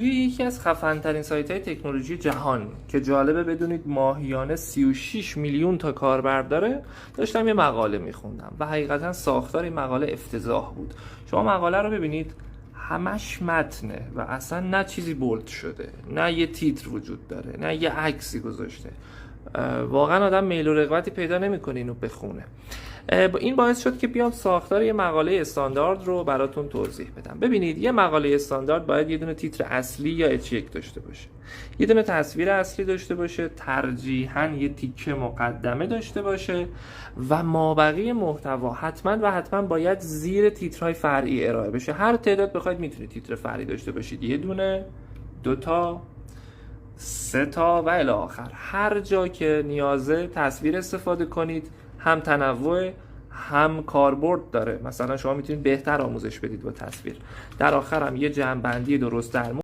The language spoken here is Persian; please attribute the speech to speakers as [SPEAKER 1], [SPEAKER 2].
[SPEAKER 1] یکی از خفن‌ترین سایت‌های تکنولوژی جهان که جالبه بدونید ماهیانه 36 میلیون تا کاربر داره، داشتم یه مقاله میخوندم و حقیقتا ساختار این مقاله افتضاح بود. شما مقاله رو ببینید، همش متنه و اصلا نه چیزی بولد شده، نه یه تیتر وجود داره، نه یه عکسی گذاشته. واقعا آدم میل و رغبتی پیدا نمی‌کنه اینو بخونه. این باعث شد که بیام ساختار یه مقاله استاندارد رو براتون توضیح بدم. ببینید، یه مقاله استاندارد باید یه دونه تیتر اصلی یا H1 داشته باشه، یه دونه تصویر اصلی داشته باشه، ترجیحاً یه تیکه مقدمه داشته باشه و مابقی محتوا حتما باید زیر تیترهای فرعی ارائه بشه. هر تعداد بخواید میتونید تیتر فرعی داشته باشید، یه دونه، 2 تا، 3 تا و الی آخر. هر جا که نیازه تصویر استفاده کنید، هم تنوع هم کاربرد داره. مثلا شما میتونید بهتر آموزش بدید با تصویر. در آخر هم یه جمع‌بندی درست درمون